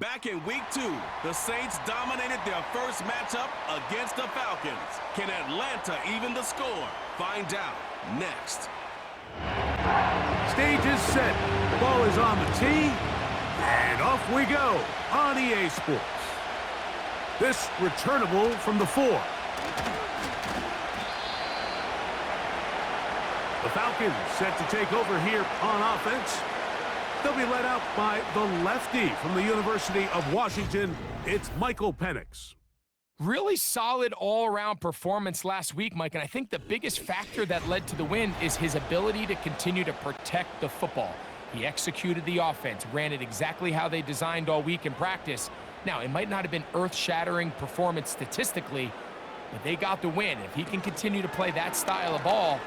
Back in week 2, the Saints dominated their first matchup against the Falcons. Can Atlanta even the score? Find out next. Stage is set. Ball is on the tee. And off we go on EA Sports. This returnable from the 4. The Falcons set to take over here on offense. They'll be led out by the lefty from the University of Washington. It's Michael Penix. Really solid all-around performance last week, Mike, and I think the biggest factor that led to the win is his ability to continue to protect the football. He executed the offense, ran it exactly how they designed all week in practice. Now, it might not have been earth-shattering performance statistically, but they got the win. If he can continue to play that style of ball,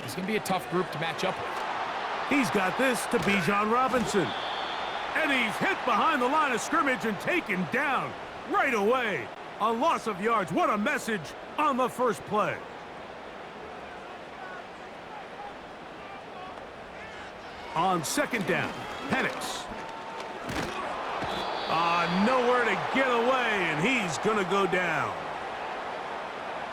it's going to be a tough group to match up with. He's got this to Bijan Robinson. And he's hit behind the line of scrimmage and taken down right away. A loss of yards. What a message on the first play. On second down, Penix. Nowhere to get away, and he's going to go down.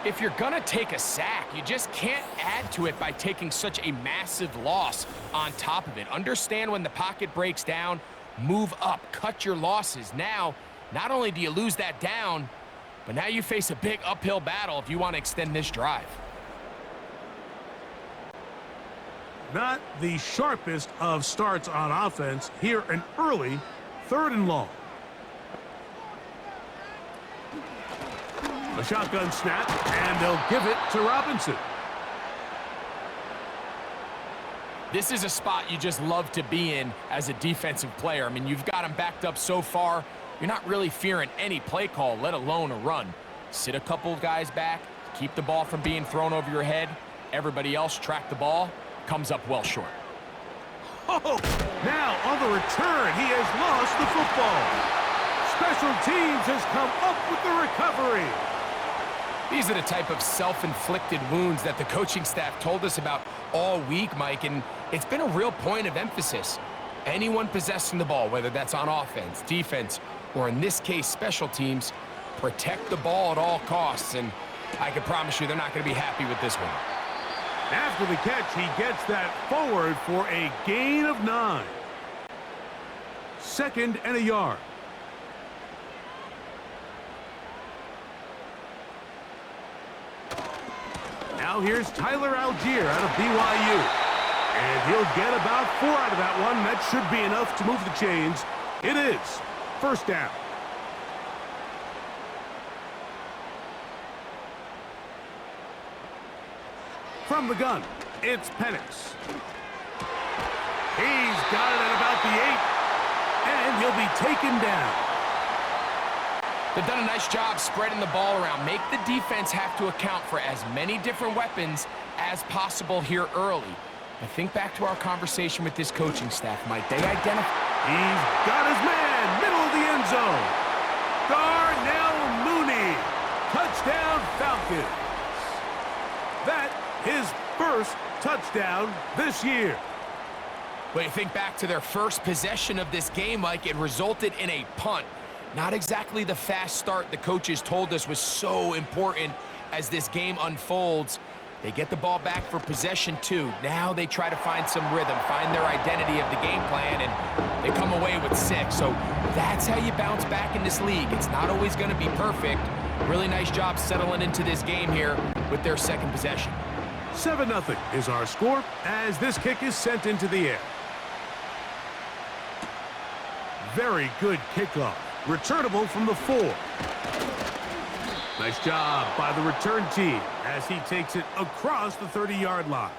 If you're going to take a sack, you just can't add to it by taking such a massive loss on top of it. Understand when the pocket breaks down, move up, cut your losses. Now, not only do you lose that down, but now you face a big uphill battle if you want to extend this drive. Not the sharpest of starts on offense. Here an early 3rd and long. A shotgun snap, and they'll give it to Robinson. This is a spot you just love to be in as a defensive player. I mean, you've got him backed up so far, you're not really fearing any play call, let alone a run. Sit a couple of guys back, keep the ball from being thrown over your head. Everybody else track the ball, comes up well short. Oh, now on the return, he has lost the football. Special teams has come up with the recovery. These are the type of self-inflicted wounds that the coaching staff told us about all week, Mike, and it's been a real point of emphasis. Anyone possessing the ball, whether that's on offense, defense, or in this case, special teams, protect the ball at all costs, and I can promise you they're not going to be happy with this one. After the catch, he gets that forward for a gain of 9. 2nd and a yard. Now here's Tyler Algier out of BYU. And he'll get about 4 out of that one. That should be enough to move the chains. It is 1st down. From the gun, it's Penix. He's got it at about the 8. And he'll be taken down. They've done a nice job spreading the ball around. Make the defense have to account for as many different weapons as possible here early. And think back to our conversation with this coaching staff, Mike. They identify. He's got his man, middle of the end zone. Darnell Mooney, touchdown Falcons. That his first touchdown this year. When you think back to their first possession of this game, Mike, it resulted in a punt. Not exactly the fast start the coaches told us was so important as this game unfolds. They get the ball back for possession 2. Now they try to find some rhythm, find their identity of the game plan, and they come away with 6. So that's how you bounce back in this league. It's not always going to be perfect. Really nice job settling into this game here with their 2nd possession. 7-0 is our score as this kick is sent into the air. Very good kickoff. Returnable from the 4. Nice job by the return team as he takes it across the 30-yard line.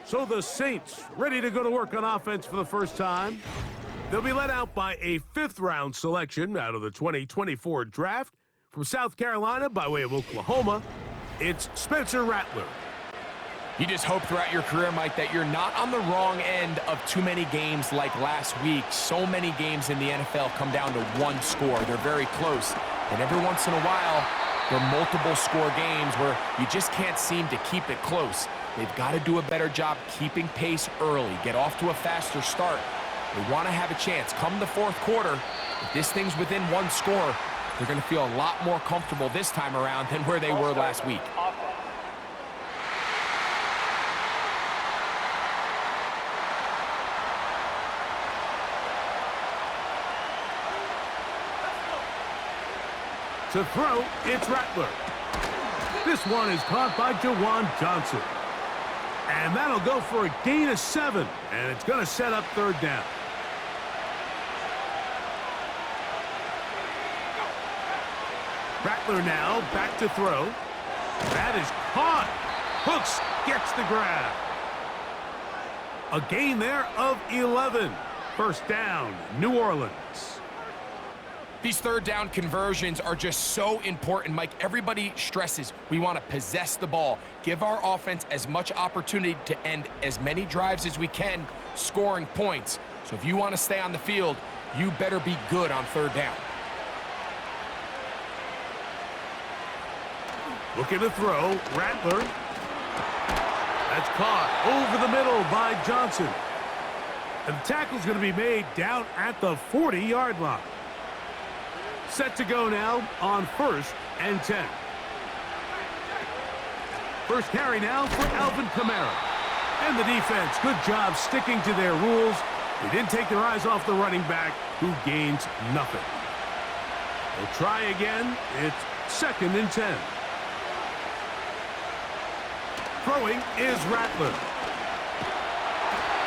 So the Saints ready to go to work on offense for the first time. They'll be led out by a 5th-round selection out of the 2024 draft from South Carolina by way of Oklahoma. It's Spencer Rattler. You just hope throughout your career, Mike, that you're not on the wrong end of too many games like last week. So many games in the NFL come down to 1 score. They're very close. And every once in a while, there are multiple score games where you just can't seem to keep it close. They've got to do a better job keeping pace early, get off to a faster start. They want to have a chance. Come the 4th quarter, If this thing's within one score, they're going to feel a lot more comfortable this time around than where they were last week. To throw, it's Rattler. This one is caught by Jawan Johnson. And that'll go for a gain of 7. And it's going to set up third down. Rattler now back to throw. That is caught. Hooks gets the grab. A gain there of 11. First down, New Orleans. These third down conversions are just so important, Mike. Everybody stresses we want to possess the ball, give our offense as much opportunity to end as many drives as we can, scoring points. So if you want to stay on the field, you better be good on third down. Looking to throw, Rattler. That's caught over the middle by Johnson. And the tackle's going to be made down at the 40-yard line. Set to go now on 1st and 10. First carry now for Alvin Kamara. And the defense, good job sticking to their rules. They didn't take their eyes off the running back, who gains nothing. They'll try again. It's 2nd and 10. Throwing is Rattler.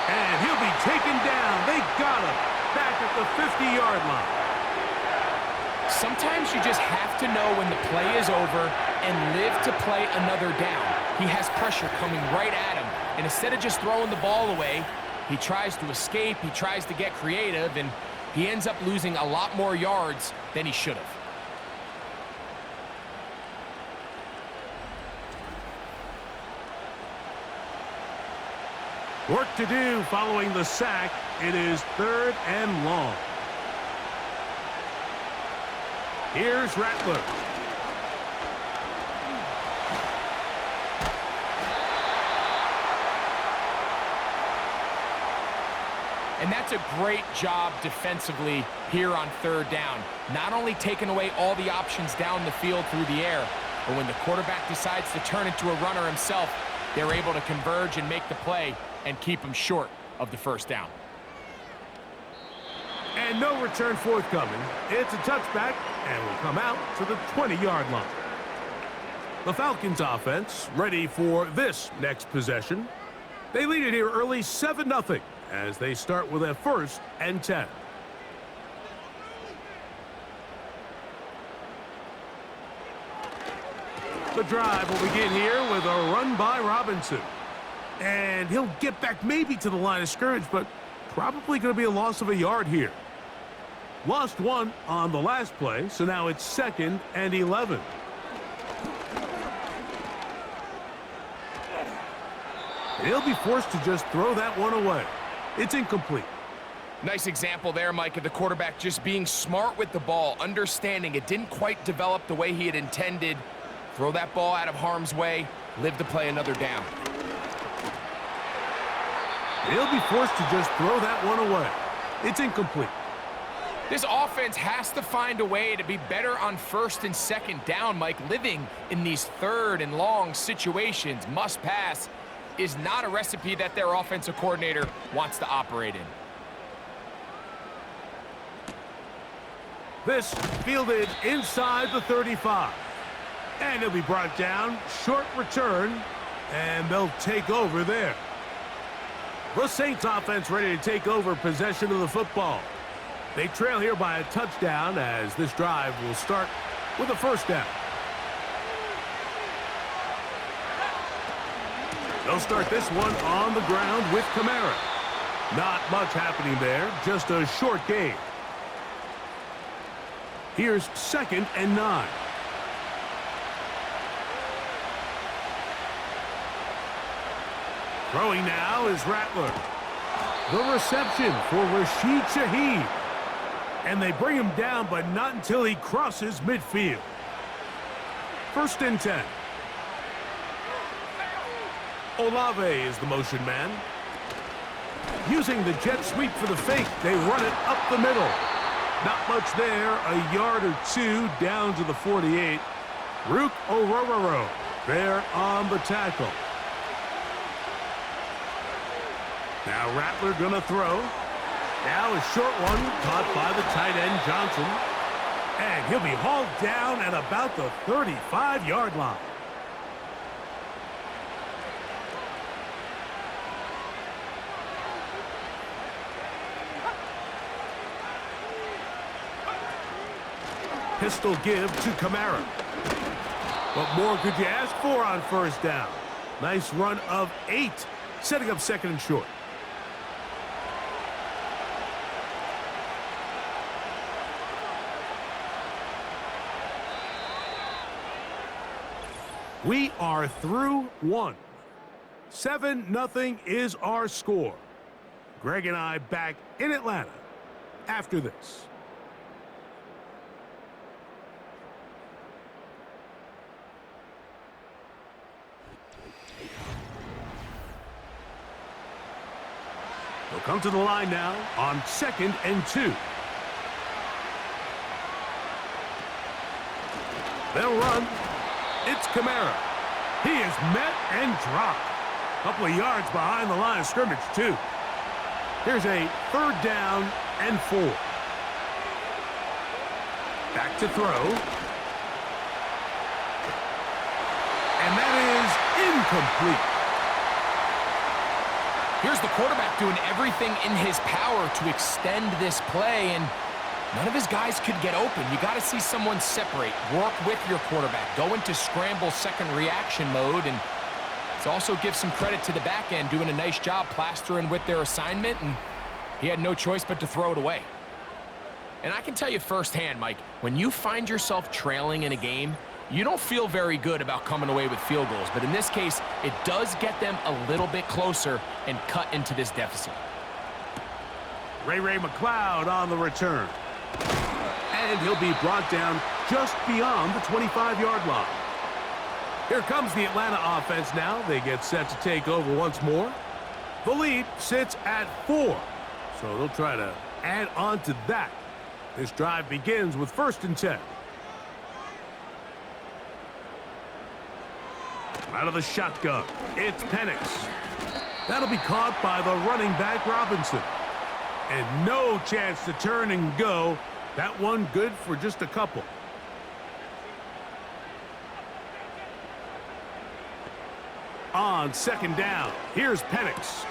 And he'll be taken down. They got him back at the 50-yard line. Sometimes you just have to know when the play is over and live to play another down. He has pressure coming right at him, and instead of just throwing the ball away, he tries to escape, he tries to get creative, and he ends up losing a lot more yards than he should have. Work to do following the sack. It is 3rd and long. Here's Rattler. And that's a great job defensively here on 3rd down. Not only taking away all the options down the field through the air, but when the quarterback decides to turn into a runner himself, they're able to converge and make the play and keep him short of the 1st down. And no return forthcoming. It's a touchback and will come out to the 20-yard line. The Falcons offense ready for this next possession. They lead it here early 7-0 as they start with a 1st and 10. The drive will begin here with a run by Robinson. And he'll get back maybe to the line of scrimmage, but probably going to be a loss of a yard here. Lost 1 on the last play, so now it's 2nd and 11. He'll be forced to just throw that one away. It's incomplete. Nice example there, Mike, of the quarterback just being smart with the ball, understanding it didn't quite develop the way he had intended. Throw that ball out of harm's way, live to play another down. He'll be forced to just throw that one away. It's incomplete. This offense has to find a way to be better on 1st and 2nd down, Mike. Living in these 3rd and long situations, must pass, is not a recipe that their offensive coordinator wants to operate in. This fielded inside the 35. And he'll be brought down, short return, and they'll take over there. The Saints offense ready to take over possession of the football. They trail here by a touchdown as this drive will start with a 1st down. They'll start this one on the ground with Kamara. Not much happening there, just a short gain. Here's 2nd and 9. Throwing now is Rattler. The reception for Rashid Shaheed. And they bring him down, but not until he crosses midfield. 1st and 10. Olave is the motion man. Using the jet sweep for the fake, they run it up the middle. Not much there. A yard or two down to the 48. Rook Orororo there on the tackle. Now Rattler going to throw. Now a short one caught by the tight end Johnson. And he'll be hauled down at about the 35-yard line. Pistol give to Kamara. What more could you ask for on first down? Nice run of 8, setting up second and short. We are through 1. 7-0 is our score. Greg and I back in Atlanta after this. They'll come to the line now on 2nd and 2. They'll run. It's Kamara. He is met and dropped. A couple of yards behind the line of scrimmage, too. Here's a 3rd down and 4. Back to throw. And that is incomplete. Here's the quarterback doing everything in his power to extend this play, and none of his guys could get open. You got to see someone separate, work with your quarterback, go into scramble second reaction mode, and let's also give some credit to the back end doing a nice job plastering with their assignment, and he had no choice but to throw it away. And I can tell you firsthand, Mike, when you find yourself trailing in a game, you don't feel very good about coming away with field goals, but in this case, it does get them a little bit closer and cut into this deficit. Ray McLeod on the return. And he'll be brought down just beyond the 25-yard line. Here comes the Atlanta offense now. They get set to take over once more. The lead sits at 4, so they'll try to add on to that. This drive begins with 1st and 10. Out of the shotgun, it's Penix. That'll be caught by the running back Robinson. And no chance to turn and go. That one good for just a couple. On 2nd down, here's Penix.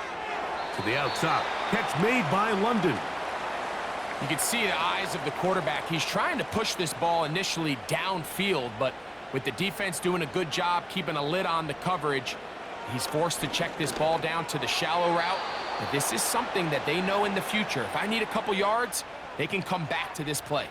To the outside. Catch made by London. You can see the eyes of the quarterback. He's trying to push this ball initially downfield, but with the defense doing a good job keeping a lid on the coverage, he's forced to check this ball down to the shallow route. But this is something that they know in the future. If I need a couple yards, they can come back to this play.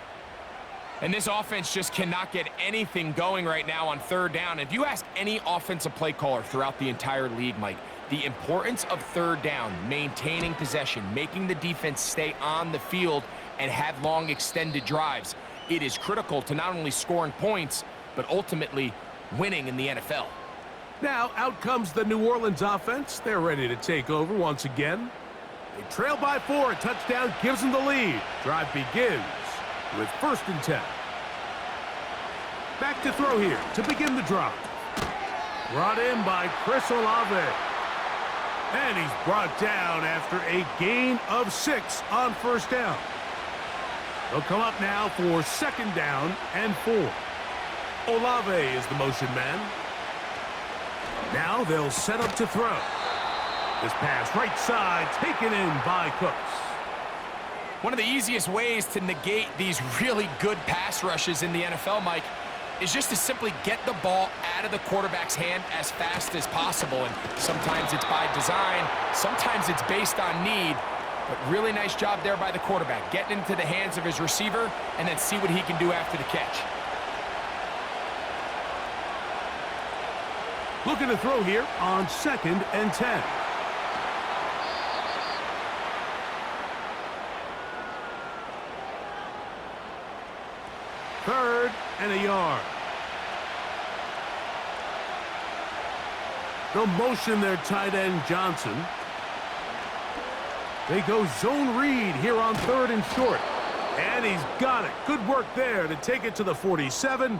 And this offense just cannot get anything going right now on 3rd down. If you ask any offensive play caller throughout the entire league, Mike, the importance of 3rd down, maintaining possession, making the defense stay on the field and have long extended drives, it is critical to not only scoring points, but ultimately winning in the NFL. Now out comes the New Orleans offense. They're ready to take over once again. They trail by 4. A touchdown gives them the lead. Drive begins with 1st and 10. Back to throw here to begin the drive. Brought in by Chris Olave. And he's brought down after a gain of 6 on 1st down. They'll come up now for 2nd down and 4. Olave is the motion man. Now they'll set up to throw. This pass right side taken in by Cooks. One of the easiest ways to negate these really good pass rushes in the NFL, Mike, is just to simply get the ball out of the quarterback's hand as fast as possible. And sometimes it's by design, sometimes it's based on need. But really nice job there by the quarterback, getting into the hands of his receiver and then see what he can do after the catch. Looking to throw here on 2nd and 10. Third and a yard. They'll motion their tight end Johnson. They go zone read here on 3rd and short. And he's got it. Good work there to take it to the 47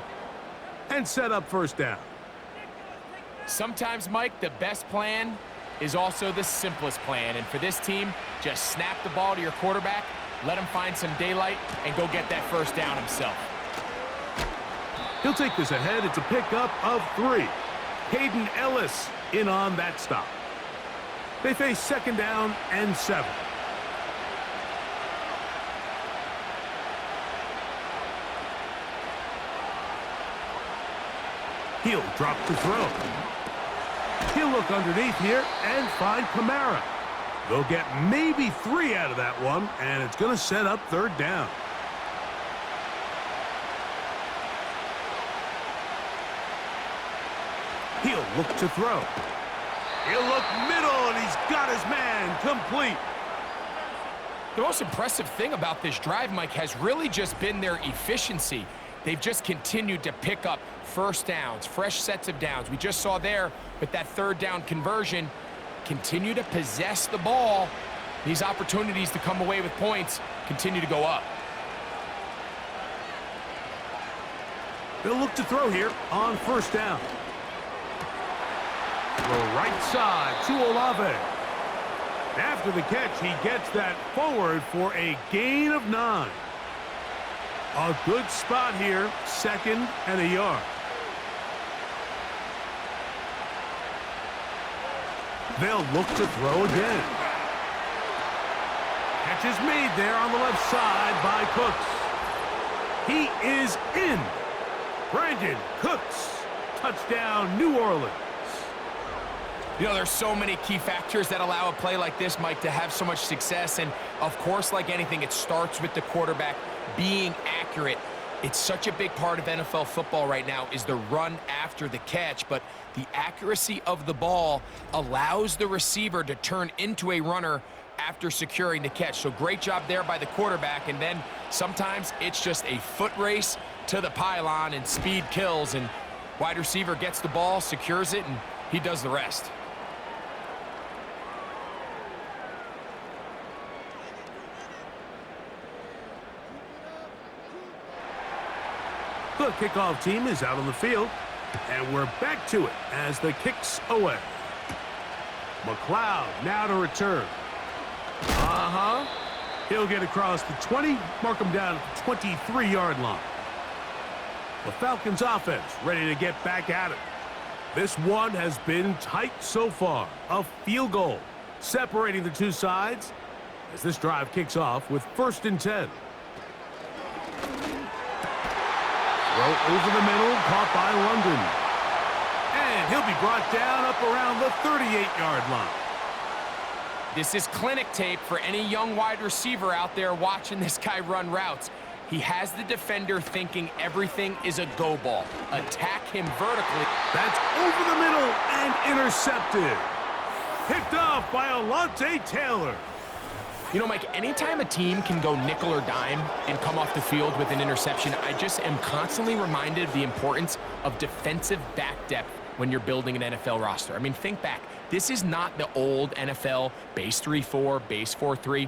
and set up first down. Sometimes, Mike, the best plan is also the simplest plan. And for this team, just snap the ball to your quarterback, let him find some daylight, and go get that first down himself. He'll take this ahead. It's a pickup of 3. Hayden Ellis in on that stop. They face second down and 7. He'll drop to throw. He'll look underneath here and find Kamara. They'll get maybe 3 out of that one, and it's going to set up third down. He'll look to throw. He'll look middle, and he's got his man complete. The most impressive thing about this drive, Mike, has really just been their efficiency. They've just continued to pick up first downs, fresh sets of downs. We just saw there with that third down conversion, continue to possess the ball. These opportunities to come away with points continue to go up. They'll look to throw here on first down. Throw right side to Olave. After the catch, he gets that forward for a gain of 9. A good spot here, 2nd and a yard. They'll look to throw again. Catch is made there on the left side by Cooks. He is in. Brandon Cooks. Touchdown, New Orleans. You know, there's so many key factors that allow a play like this, Mike, to have so much success. And, of course, like anything, it starts with the quarterback being accurate. It's such a big part of NFL football right now is the run after the catch. But the accuracy of the ball allows the receiver to turn into a runner after securing the catch. So great job there by the quarterback. And then sometimes it's just a foot race to the pylon and speed kills. And wide receiver gets the ball, secures it, and he does the rest. The kickoff team is out on the field, and we're back to it as the kick's away. McLeod now to return. He'll get across the 20, mark him down at the 23-yard line. The Falcons offense ready to get back at it. This one has been tight so far. A field goal separating the two sides as this drive kicks off with 1st and 10. Throw over the middle, caught by London. And he'll be brought down up around the 38-yard line. This is clinic tape for any young wide receiver out there watching this guy run routes. He has the defender thinking everything is a go ball. Attack him vertically. That's over the middle and intercepted. Picked off by Alontae Taylor. You know, Mike, anytime a team can go nickel or dime and come off the field with an interception, I just am constantly reminded of the importance of defensive back depth when you're building an NFL roster. I mean, think back. This is not the old NFL base 3-4, base 4-3.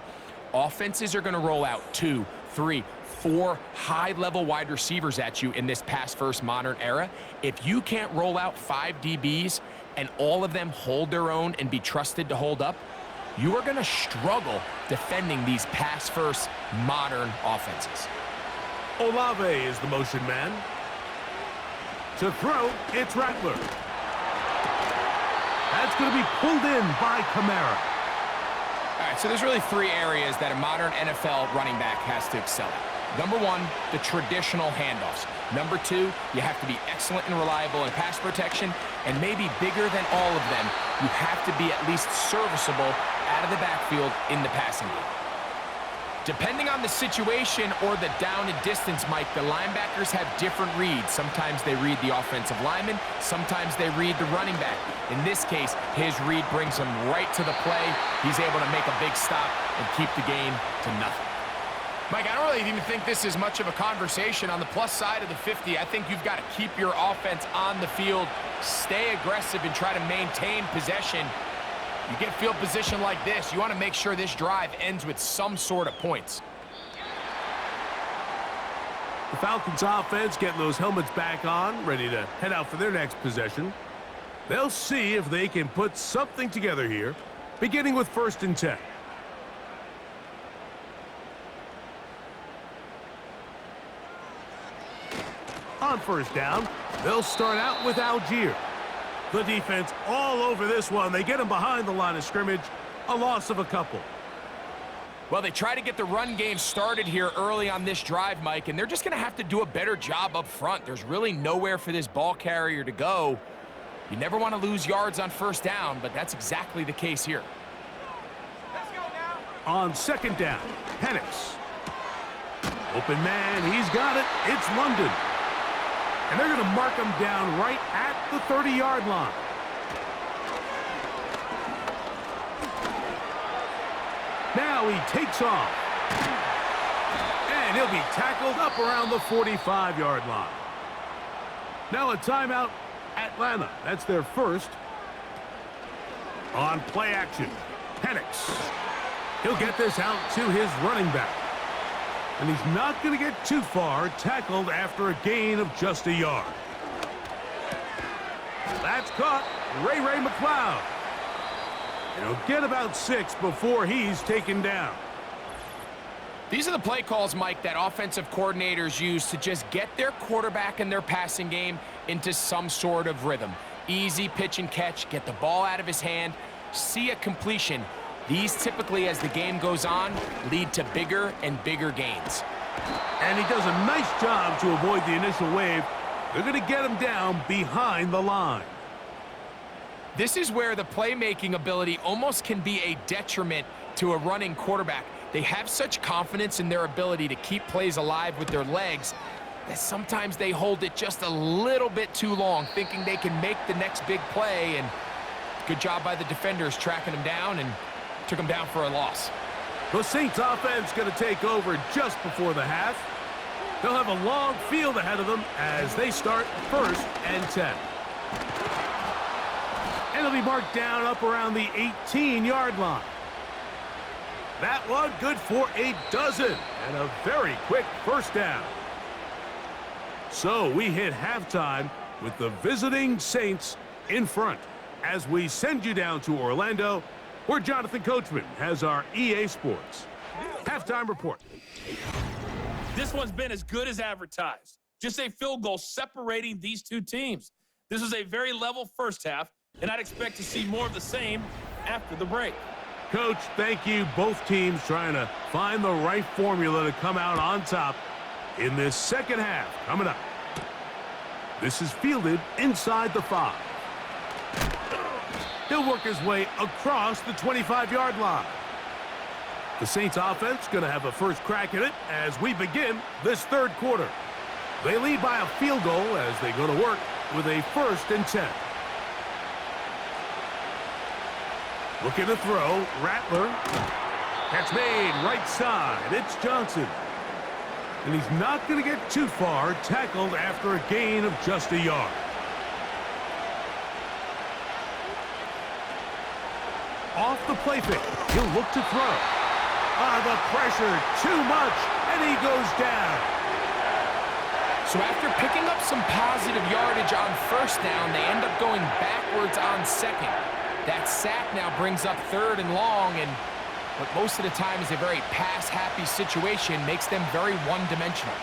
Offenses are going to roll out 2, 3, 4 high-level wide receivers at you in this pass-first modern era. If you can't roll out 5 DBs and all of them hold their own and be trusted to hold up, you are going to struggle defending these pass-first modern offenses. Olave is the motion man. To throw, it's Rattler. That's going to be pulled in by Kamara. All right, so there's really 3 areas that a modern NFL running back has to excel at. Number 1, the traditional handoffs. Number 2, you have to be excellent and reliable in pass protection. And maybe bigger than all of them, you have to be at least serviceable out of the backfield in the passing game. Depending on the situation or the down and distance, Mike, the linebackers have different reads. Sometimes they read the offensive lineman. Sometimes they read the running back. In this case, his read brings him right to the play. He's able to make a big stop and keep the game to nothing. Mike, I don't really even think this is much of a conversation on the plus side of the 50. I think you've got to keep your offense on the field, stay aggressive, and try to maintain possession. You get field position like this, you want to make sure this drive ends with some sort of points. The Falcons offense getting those helmets back on, ready to head out for their next possession. They'll see if they can put something together here, beginning with 1st and 10. On 1st down, they'll start out with Algier. The defense all over this one. They get him behind the line of scrimmage. A loss of a couple. Well, they try to get the run game started here early on this drive, Mike, and they're just going to have to do a better job up front. There's really nowhere for this ball carrier to go. You never want to lose yards on 1st down, but that's exactly the case here. Let's go now. On 2nd down, Penix. Open man, he's got it. It's London. And they're going to mark him down right at the 30-yard line. Now he takes off. And he'll be tackled up around the 45-yard line. Now a timeout, Atlanta. That's their first. On play action, Penix. He'll get this out to his running back. And he's not going to get too far, tackled after a gain of just a yard. That's caught. Ray McLeod. And he'll get about 6 before he's taken down. These are the play calls, Mike, that offensive coordinators use to just get their quarterback and their passing game into some sort of rhythm. Easy pitch and catch, get the ball out of his hand, see a completion. These typically, as the game goes on, lead to bigger and bigger gains. And he does a nice job to avoid the initial wave. They're going to get him down behind the line. This is where the playmaking ability almost can be a detriment to a running quarterback. They have such confidence in their ability to keep plays alive with their legs that sometimes they hold it just a little bit too long, thinking they can make the next big play. And good job by the defenders tracking him down and took him down for a loss. The Saints offense going to take over just before the half. They'll have a long field ahead of them as they start 1st and 10. And it'll be marked down up around the 18-yard line. That one good for a dozen and a very quick 1st down. So we hit halftime with the visiting Saints in front as we send you down to Orlando, where Jonathan Coachman has our EA Sports halftime report. This one's been as good as advertised. Just a field goal separating these two teams. This was a very level first half, and I'd expect to see more of the same after the break. Coach, thank you. Both teams trying to find the right formula to come out on top in this second half. Coming up. This is fielded inside the 5. He'll work his way across the 25-yard line. The Saints offense going to have a first crack at it as we begin this 3rd quarter. They lead by a field goal as they go to work with a 1st and 10. Looking to throw, Rattler. Catch made, right side. It's Johnson. And he's not going to get too far, tackled after a gain of just a yard. Off the play fake, he'll look to throw. The pressure, too much, and he goes down. So after picking up some positive yardage on 1st down, they end up going backwards on 2nd. That sack now brings up 3rd and long, and what most of the time is a very pass-happy situation makes them very one-dimensional.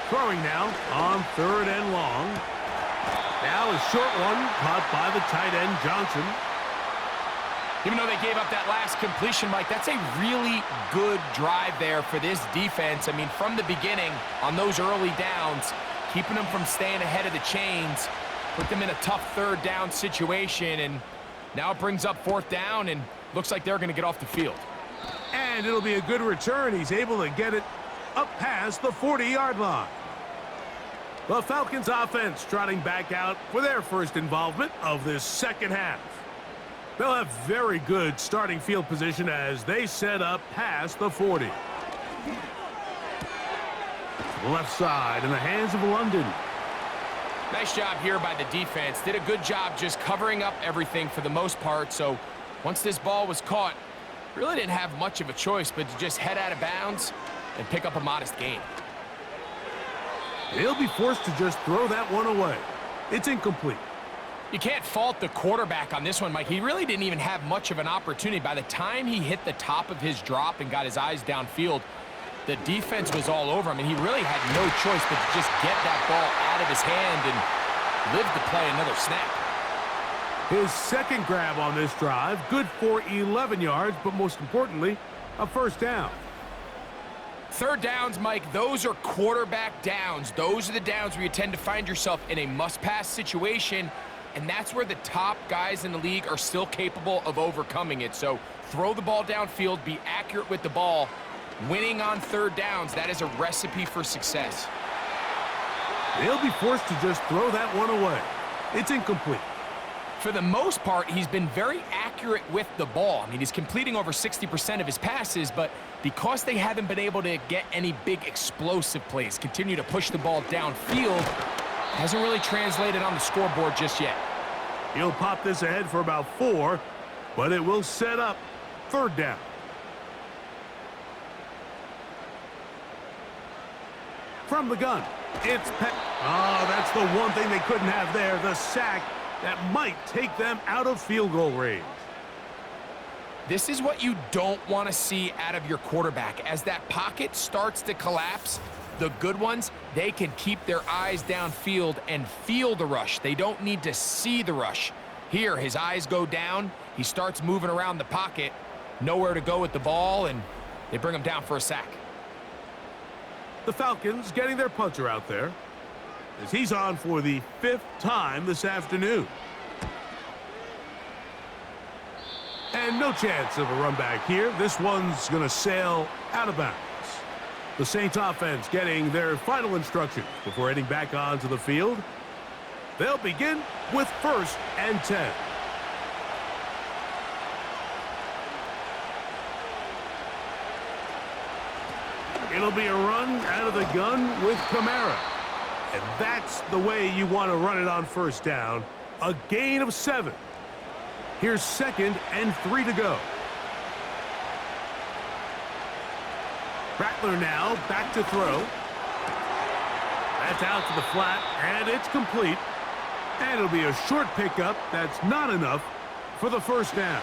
Throwing now on 3rd and long. Now a short one caught by the tight end, Johnson. Even though they gave up that last completion, Mike, that's a really good drive there for this defense. I mean, from the beginning, on those early downs, keeping them from staying ahead of the chains, put them in a tough 3rd down situation, and now it brings up 4th down, and looks like they're going to get off the field. And it'll be a good return. He's able to get it up past the 40-yard line. The Falcons offense trotting back out for their first involvement of this second half. They'll have very good starting field position as they set up past the 40. Left side in the hands of London. Nice job here by the defense. Did a good job just covering up everything for the most part. So once this ball was caught, Really didn't have much of a choice but to just head out of bounds and pick up a modest gain. He'll be forced to just throw that one away. It's incomplete. You can't fault the quarterback on this one, Mike. He really didn't even have much of an opportunity. By the time he hit the top of his drop and got his eyes downfield, the defense was all over him, and he really had no choice but to just get that ball out of his hand and live to play another snap. His second grab on this drive, good for 11 yards, but most importantly, a first down. Third downs, Mike, those are quarterback downs. Those are the downs where you tend to find yourself in a must-pass situation, and that's where the top guys in the league are still capable of overcoming it. So throw the ball downfield, be accurate with the ball. Winning on third downs, that is a recipe for success. They'll be forced to just throw that one away. It's incomplete. For the most part, he's been very accurate with the ball. I mean, he's completing over 60% of his passes, but because they haven't been able to get any big explosive plays, continue to push the ball downfield, hasn't really translated on the scoreboard just yet. He'll pop this ahead for about 4, but it will set up third down. From the gun, it's that's the one thing they couldn't have there, the sack that might take them out of field goal range. This is what you don't want to see out of your quarterback. As that pocket starts to collapse, the good ones, they can keep their eyes downfield and feel the rush. They don't need to see the rush. Here, his eyes go down. He starts moving around the pocket, nowhere to go with the ball, and they bring him down for a sack. The Falcons getting their punter out there, as he's on for the 5th time this afternoon. And no chance of a run back here. This one's going to sail out of bounds. The Saints offense getting their final instructions before heading back onto the field. They'll begin with 1st and 10. It'll be a run out of the gun with Kamara. And that's the way you want to run it on first down. A gain of 7. Here's 2nd and 3 to go. Rattler now back to throw. That's out to the flat, and it's complete. And it'll be a short pickup. That's not enough for the first down.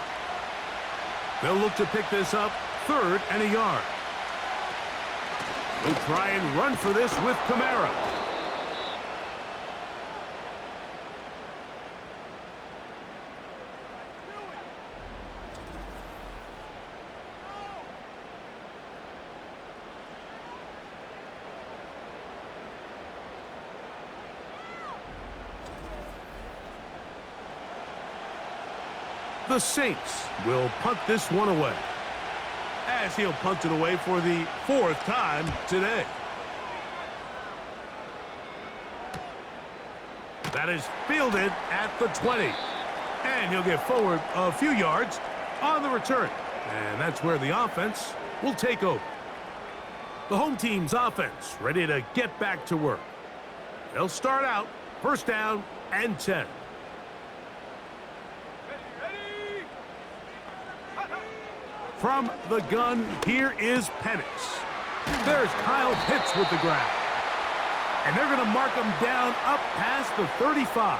They'll look to pick this up 3rd and a yard. They'll try and run for this with Kamara. The Saints will punt this one away, as he'll punt it away for the 4th time today. That is fielded at the 20. And he'll get forward a few yards on the return. And that's where the offense will take over. The home team's offense ready to get back to work. They'll start out 1st down and 10. From the gun, here is Penix. There's Kyle Pitts with the grab. And they're going to mark him down up past the 35.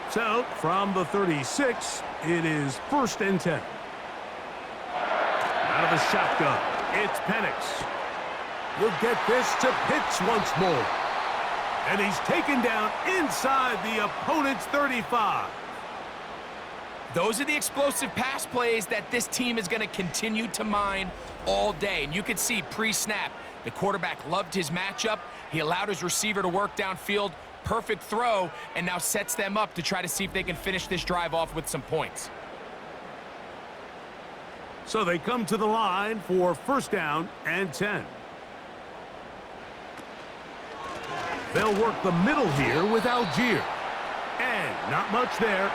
So, from the 36, it is 1st and 10. Out of the shotgun, it's Penix. We'll get this to Pitts once more. And he's taken down inside the opponent's 35. Those are the explosive pass plays that this team is going to continue to mine all day. And you can see pre-snap, the quarterback loved his matchup. He allowed his receiver to work downfield. Perfect throw, and now sets them up to try to see if they can finish this drive off with some points. So they come to the line for 1st down and 10. They'll work the middle here with Algier. And not much there.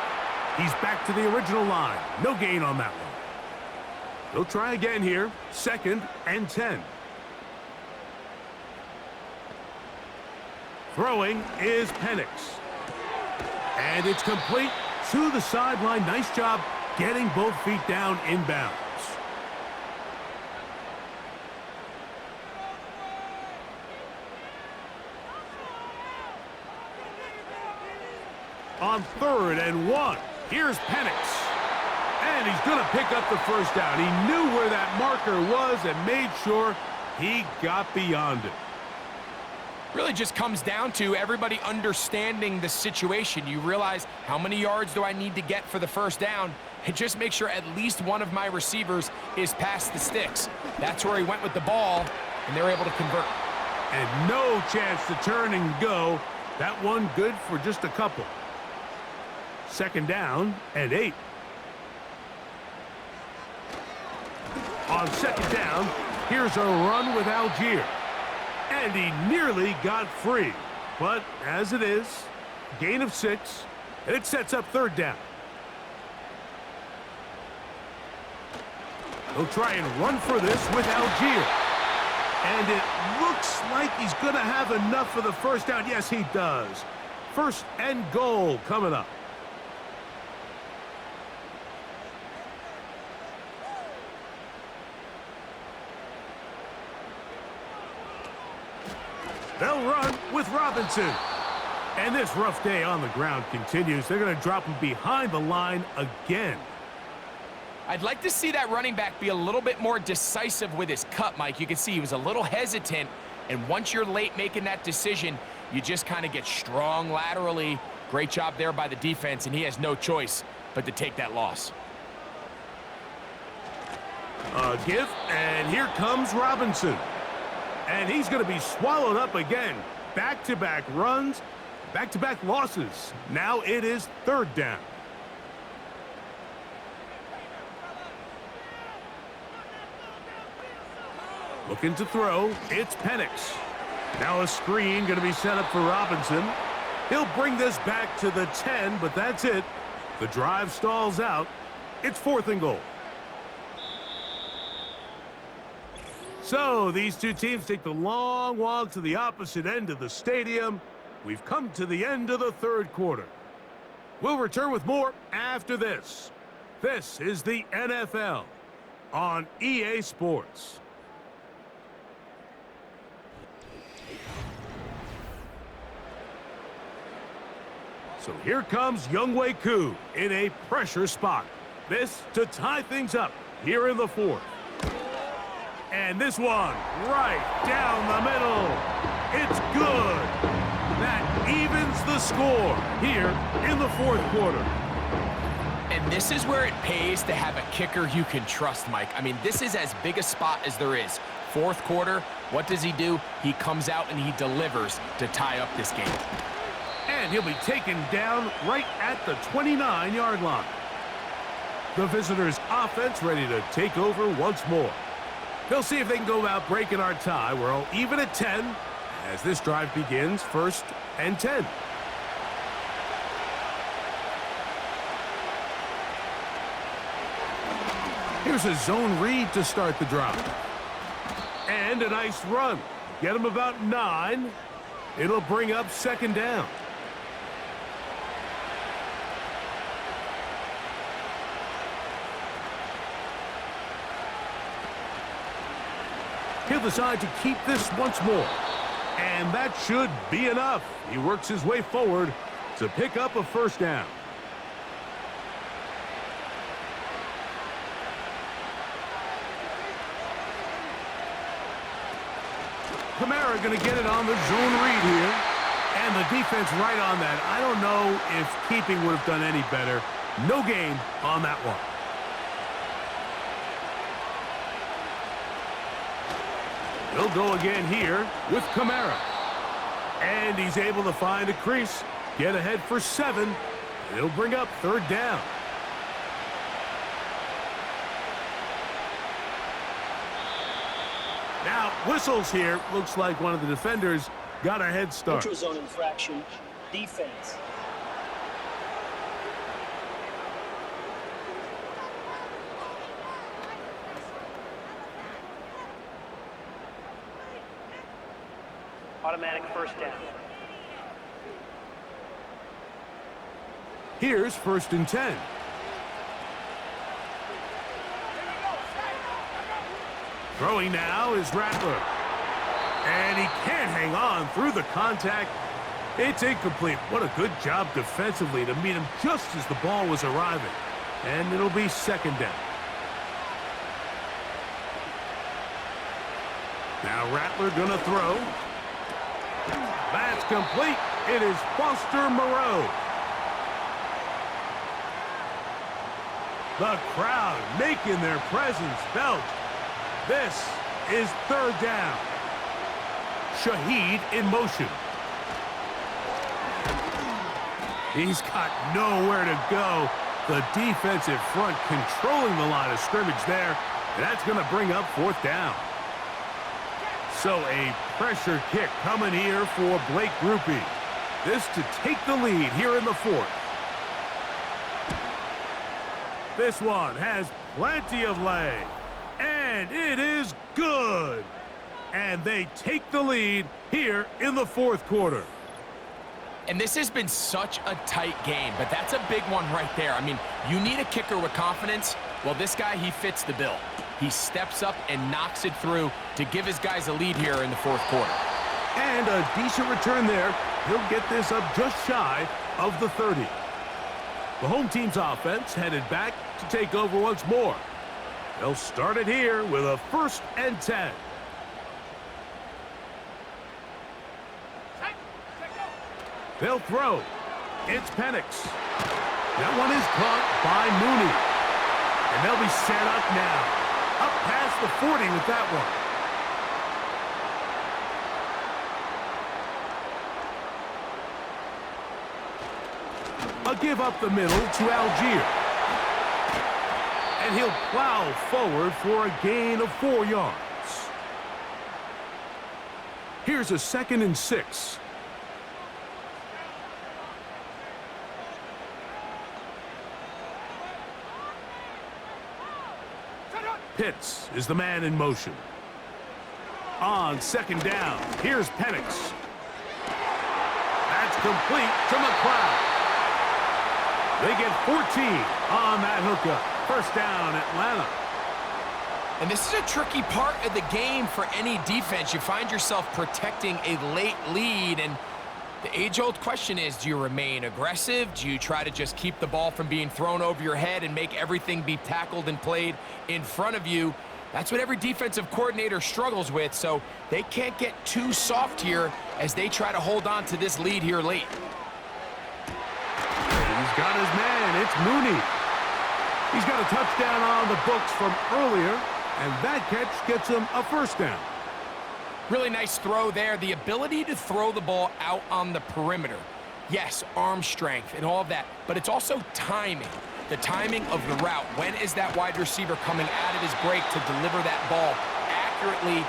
He's back to the original line. No gain on that one. They'll try again here. 2nd and 10. Throwing is Penix. And it's complete to the sideline. Nice job getting both feet down inbounds. On 3rd and 1, here's Penix. And he's going to pick up the first down. He knew where that marker was and made sure he got beyond it. Really just comes down to everybody understanding the situation. You realize how many yards do I need to get for the first down, and just make sure at least one of my receivers is past the sticks. That's where he went with the ball, and they're able to convert. And no chance to turn and go. That one good for just a couple. 2nd down and 8. On 2nd down, here's a run with Algier. And he nearly got free. But as it is, gain of 6, and it sets up 3rd down. He'll try and run for this with Algier. And it looks like he's going to have enough for the first down. Yes, he does. 1st and goal coming up. They'll run with Robinson. And this rough day on the ground continues. They're going to drop him behind the line again. I'd like to see that running back be a little bit more decisive with his cut, Mike. You can see he was a little hesitant, and once you're late making that decision, you just kind of get strong laterally. Great job there by the defense, and he has no choice but to take that loss. Give, and here comes Robinson. And he's going to be swallowed up again. Back-to-back runs, back-to-back losses. Now it is 3rd down. Looking to throw, it's Penix. Now a screen going to be set up for Robinson. He'll bring this back to the 10, but that's it. The drive stalls out. It's 4th and goal. So these two teams take the long walk to the opposite end of the stadium. We've come to the end of the 3rd quarter. We'll return with more after this. This is the NFL on EA Sports. So here comes Younghoe Koo in a pressure spot. This to tie things up here in the 4th. And this one right down the middle. It's good. That evens the score here in the 4th quarter. And this is where it pays to have a kicker you can trust, Mike. I mean, this is as big a spot as there is. 4th quarter, what does he do? He comes out and he delivers to tie up this game. And he'll be taken down right at the 29-yard line. The visitors' offense ready to take over once more. They'll see if they can go about breaking our tie. We're all even at 10 as this drive begins. 1st and 10. Here's a zone read to start the drive. And a nice run. Get him about 9. It'll bring up 2nd down. He'll decide to keep this once more. And that should be enough. He works his way forward to pick up a 1st down. Kamara going to get it on the zone read here. And the defense right on that. I don't know if keeping would have done any better. No gain on that one. He'll go again here with Kamara. And he's able to find a crease, get ahead for 7. It'll bring up 3rd down. Now, whistles here. Looks like one of the defenders got a head start. Neutral zone infraction, defense. Automatic 1st down. Here's 1st and 10. Throwing now is Rattler. And he can't hang on through the contact. It's incomplete. What a good job defensively to meet him just as the ball was arriving. And it'll be second down. Now Rattler gonna throw. That's complete. It is Foster Moreau. The crowd making their presence felt. This is third down. Shaheed in motion. He's got nowhere to go. The defensive front controlling the line of scrimmage there. And that's going to bring up fourth down. So a pressure kick coming here for Blake Grupe. This to take the lead here in the fourth. This one has plenty of leg. And it is good. And they take the lead here in the fourth quarter. And this has been such a tight game, but that's a big one right there. I mean, you need a kicker with confidence. Well, this guy, he fits the bill. He steps up and knocks it through to give his guys a lead here in the fourth quarter. And a decent return there. He'll get this up just shy of the 30. The home team's offense headed back to take over once more. They'll start it here with a 1st and 10. They'll throw. It's Penix. That one is caught by Mooney. And they'll be set up now. Up past the 40 with that one. A give up the middle to Algier. And he'll plow forward for a gain of 4 yards. Here's a 2nd and 6. Pitts is the man in motion. On 2nd down, here's Penix. That's complete to McLeod. They get 14 on that hookup. 1st down, Atlanta. And this is a tricky part of the game for any defense. You find yourself protecting a late lead, and the age-old question is, do you remain aggressive? Do you try to just keep the ball from being thrown over your head and make everything be tackled and played in front of you? That's what every defensive coordinator struggles with, so they can't get too soft here as they try to hold on to this lead here late. He's got his man. It's Mooney. He's got a touchdown on the books from earlier, and that catch gets him a 1st down. Really nice throw there. The ability to throw the ball out on the perimeter. Yes, arm strength and all of that, but it's also timing. The timing of the route. When is that wide receiver coming out of his break to deliver that ball accurately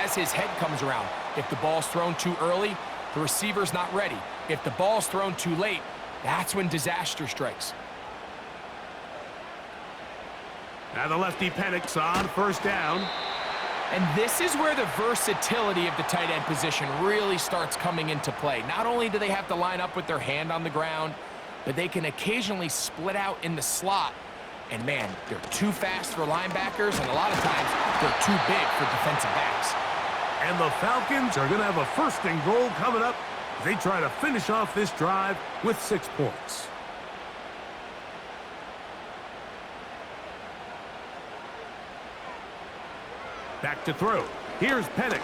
as his head comes around? If the ball's thrown too early, the receiver's not ready. If the ball's thrown too late, that's when disaster strikes. Now the lefty Penix on 1st down. And this is where the versatility of the tight end position really starts coming into play. Not only do they have to line up with their hand on the ground, but they can occasionally split out in the slot. And man, they're too fast for linebackers, and a lot of times they're too big for defensive backs. And the Falcons are going to have a 1st and goal coming up. They try to finish off this drive with 6 points. Back to throw. Here's Penix.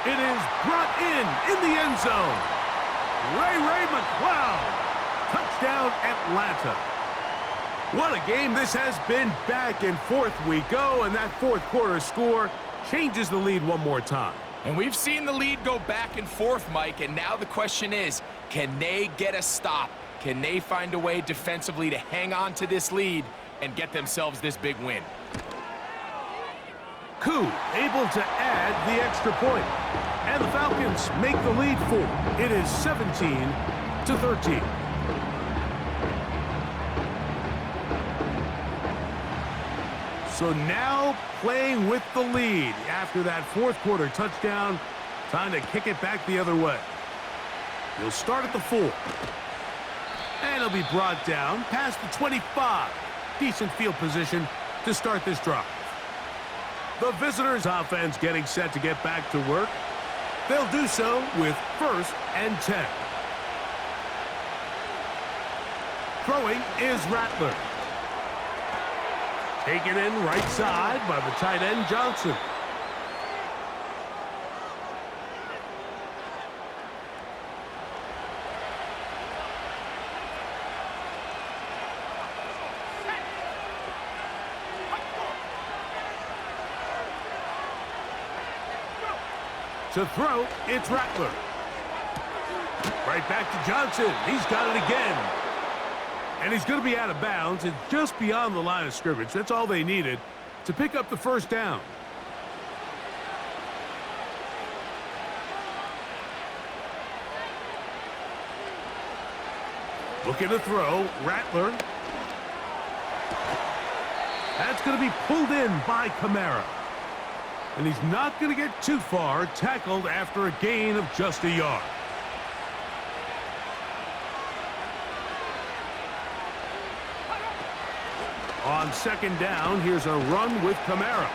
It is brought in the end zone. Ray McLeod. Touchdown, Atlanta. What a game this has been. Back and forth we go, and that 4th quarter score changes the lead one more time. And we've seen the lead go back and forth, Mike, and now the question is, can they get a stop? Can they find a way defensively to hang on to this lead and get themselves this big win? Koo able to add the extra point. And the Falcons make the lead 4. It is 17-13. So now playing with the lead after that 4th quarter touchdown. Time to kick it back the other way. He'll start at the 4. And he'll be brought down past the 25. Decent field position to start this drive. The visitors' offense getting set to get back to work. They'll do so with 1st and 10. Throwing is Rattler. Taken in right side by the tight end Johnson. To throw, it's Rattler. Right back to Johnson. He's got it again. And he's going to be out of bounds and just beyond the line of scrimmage. That's all they needed to pick up the first down. Looking to throw, Rattler. That's going to be pulled in by Kamara. And he's not going to get too far, tackled after a gain of just a yard. On 2nd down, here's a run with Kamara.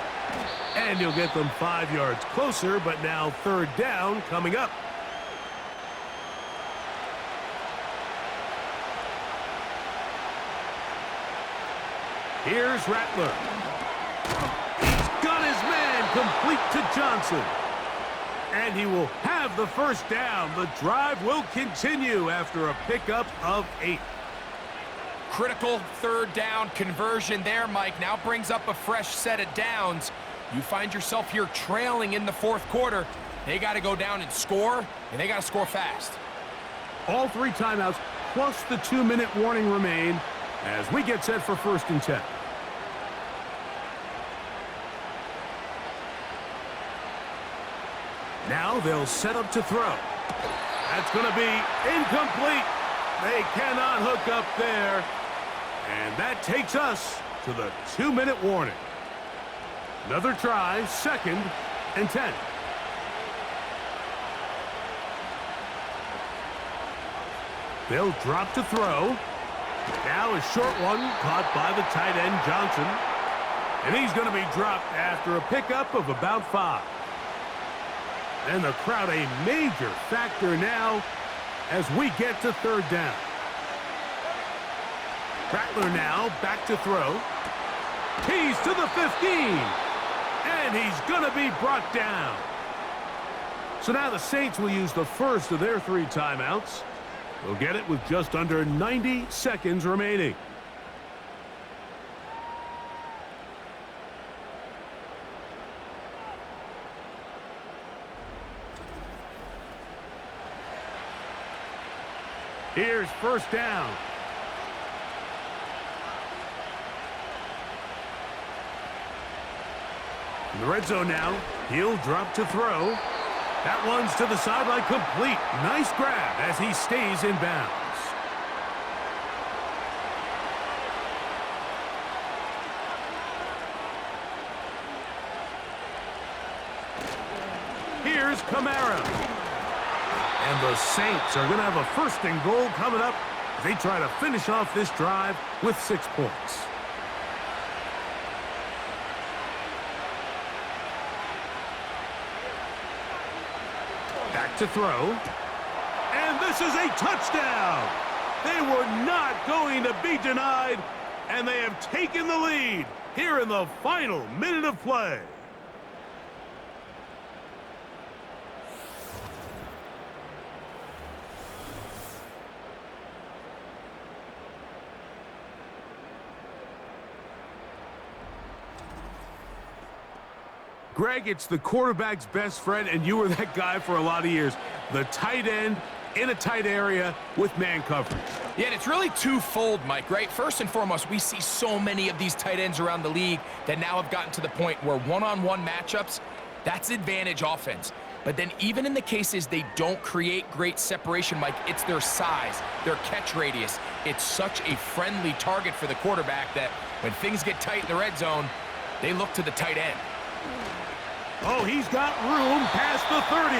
And he'll get them 5 yards closer, but now 3rd down coming up. Here's Rattler. He's got his man complete to Johnson. And he will have the first down. The drive will continue after a pickup of 8. Critical 3rd down conversion there, Mike. Now brings up a fresh set of downs. You find yourself here trailing in the 4th quarter. They got to go down and score, and they got to score fast. All 3 timeouts plus the 2-minute warning remain as we get set for 1st and 10. Now they'll set up to throw. That's going to be incomplete. They cannot hook up there. And that takes us to the 2-minute warning. Another try, 2nd and 10. They'll drop to throw. Now a short one caught by the tight end Johnson. And he's going to be dropped after a pickup of about 5. And the crowd a major factor now as we get to 3rd down. Rattler now back to throw. He's to the 15. And he's going to be brought down. So now the Saints will use the first of their 3 timeouts. They'll get it with just under 90 seconds remaining. Here's 1st down. In the red zone now, he'll drop to throw. That one's to the sideline complete. Nice grab as he stays in bounds. Here's Kamara. And the Saints are going to have a 1st and goal coming up as they try to finish off this drive with 6 points. Back to throw. And this is a touchdown. They were not going to be denied, and they have taken the lead here in the final minute of play. Greg, it's the quarterback's best friend, and you were that guy for a lot of years. The tight end in a tight area with man coverage. Yeah, and it's really twofold, Mike, right? First and foremost, we see so many of these tight ends around the league that now have gotten to the point where one-on-one matchups, that's advantage offense. But then even in the cases they don't create great separation, Mike, it's their size, their catch radius. It's such a friendly target for the quarterback that when things get tight in the red zone, they look to the tight end. Oh, he's got room past the 30.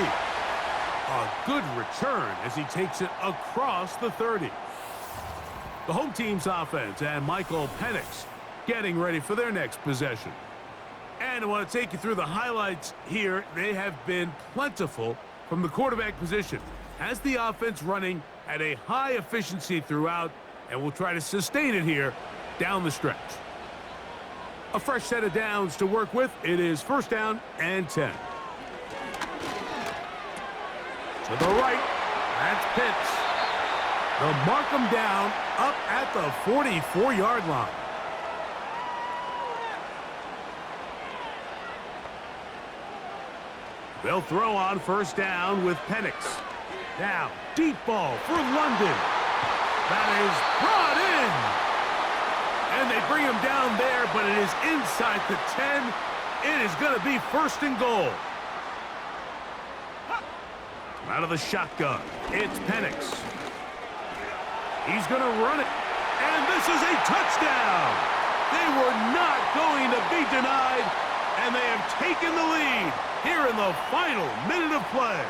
A good return as he takes it across the 30. The home team's offense and Michael Penix getting ready for their next possession. And I want to take you through the highlights here. They have been plentiful from the quarterback position. Has the offense running at a high efficiency throughout, and we'll try to sustain it here down the stretch. A fresh set of downs to work with. It is 1st down and 10. To the right, that's Pitts. They'll mark him down up at the 44-yard line. They'll throw on 1st down with Penix. Now, deep ball for London. That is brought in. And they bring him down there, but it is inside the 10. It is going to be 1st and goal. Out of the shotgun, it's Penix. He's going to run it. And this is a touchdown. They were not going to be denied, and they have taken the lead here in the final minute of play.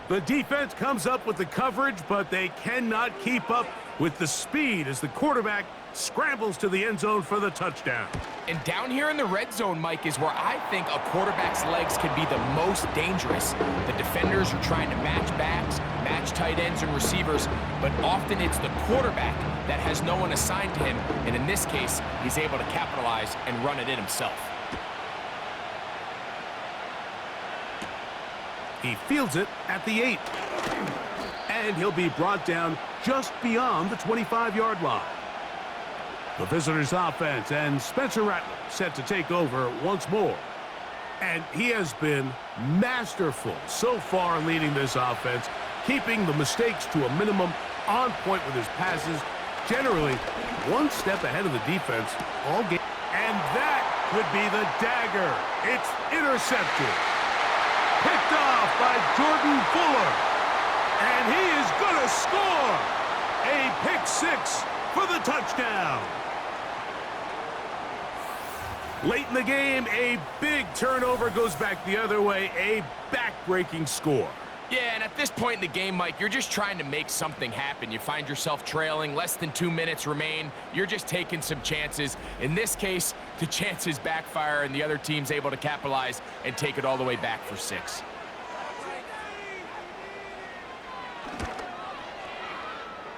The defense comes up with the coverage, but they cannot keep up with the speed as the quarterback scrambles to the end zone for the touchdown. And down here in the red zone, Mike, is where I think a quarterback's legs can be the most dangerous. The defenders are trying to match backs, match tight ends and receivers, but often it's the quarterback that has no one assigned to him, and in this case, he's able to capitalize and run it in himself. He fields it at the 8. And he'll be brought down just beyond the 25-yard line. The visitors' offense and Spencer Rattler set to take over once more. And he has been masterful so far leading this offense, keeping the mistakes to a minimum, on point with his passes, generally one step ahead of the defense all game. And that could be the dagger. It's intercepted. Picked off by Jordan Fuller. And he is going to score. A pick 6 for the touchdown. Late in the game, a big turnover goes back the other way. A back-breaking score. Yeah, and at this point in the game, Mike, you're just trying to make something happen. You find yourself trailing, less than 2 minutes remain. You're just taking some chances. In this case, the chances backfire, and the other team's able to capitalize and take it all the way back for 6.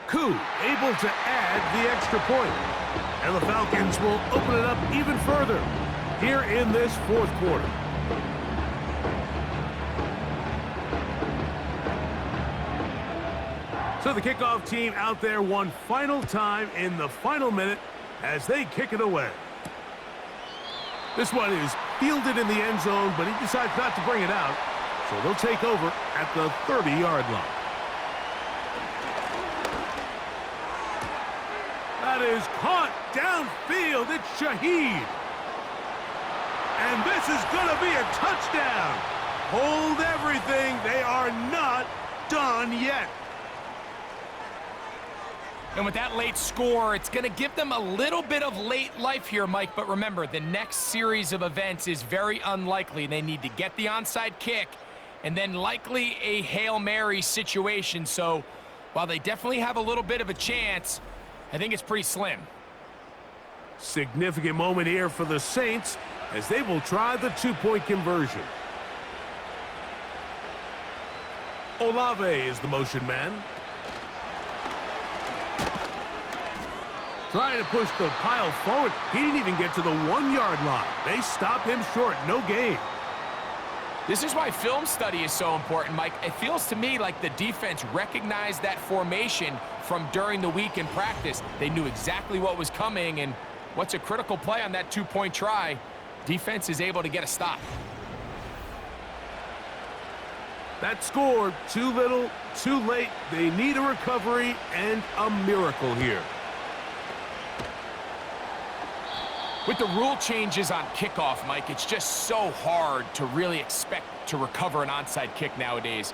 Koo able to add the extra point. And the Falcons will open it up even further here in this 4th quarter. So the kickoff team out there one final time in the final minute as they kick it away. This one is fielded in the end zone, but he decides not to bring it out. So they'll take over at the 30-yard line. That is caught downfield. It's Shaheed. And this is going to be a touchdown. Hold everything. They are not done yet. And with that late score, it's going to give them a little bit of late life here, Mike. But remember, the next series of events is very unlikely. They need to get the onside kick and then likely a Hail Mary situation. So while they definitely have a little bit of a chance, I think it's pretty slim. Significant moment here for the Saints as they will try the 2-point conversion. Olave is the motion man. Trying to push the pile forward. He didn't even get to the 1-yard line. They stop him short. No gain. This is why film study is so important, Mike. It feels to me like the defense recognized that formation from during the week in practice. They knew exactly what was coming, and what's a critical play on that 2-point try, defense is able to get a stop. That score, too little, too late. They need a recovery and a miracle here. With the rule changes on kickoff, Mike, it's just so hard to really expect to recover an onside kick nowadays.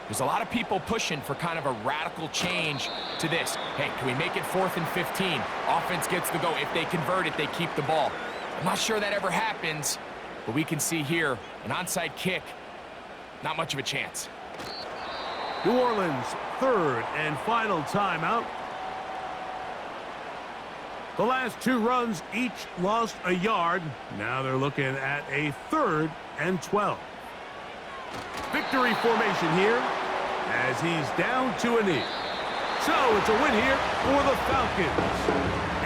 There's a lot of people pushing for kind of a radical change to this. Hey, can we make it 4th and 15? Offense gets the go. If they convert it, they keep the ball. I'm not sure that ever happens, but we can see here an onside kick, not much of a chance. New Orleans' third and final timeout. The last two runs each lost a yard. Now they're looking at a 3rd and 12. Victory formation here as he's down to a knee. So it's a win here for the Falcons.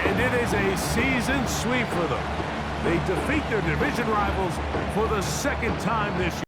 And it is a season sweep for them. They defeat their division rivals for the 2nd time this year.